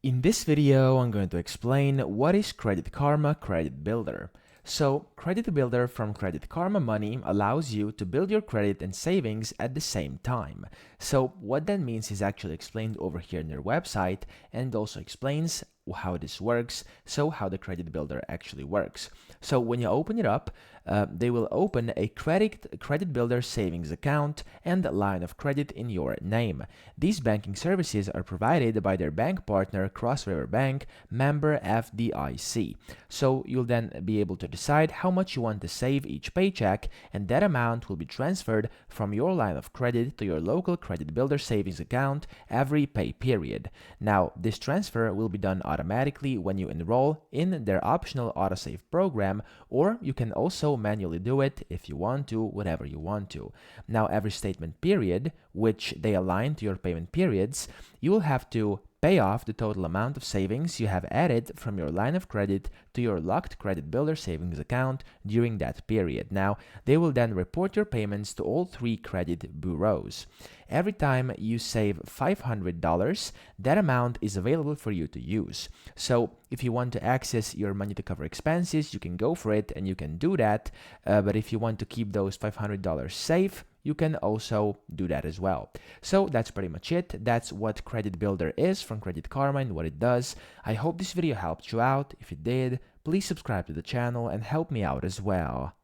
In this video, I'm going to explain what is Credit Karma Credit Builder. So, Credit Builder from Credit Karma Money allows you to build your credit and savings at the same time. So, what that means is actually explained over here in their website, and also explains how this works, so how the credit builder actually works. So when you open it up, they will open a credit builder savings account and line of credit in your name. These banking services are provided by their bank partner Cross River Bank, member FDIC. So you'll then be able to decide how much you want to save each paycheck, and that amount will be transferred from your line of credit to your local credit builder savings account every pay period. Now, this transfer will be done automatically when you enroll in their optional autosave program, or you can also manually do it if you want to, whatever you want to. Now, every statement period, which they align to your payment periods, you will have to pay off the total amount of savings you have added from your line of credit to your locked credit builder savings account during that period. Now, they will then report your payments to all three credit bureaus. Every time you save $500, that amount is available for you to use. So if you want to access your money to cover expenses, you can go for it and you can do that. But if you want to keep those $500 safe, you can also do that as well. So that's pretty much it. That's what Credit Builder is from Credit Karma and what it does. I hope this video helped you out. If it did, please subscribe to the channel and help me out as well.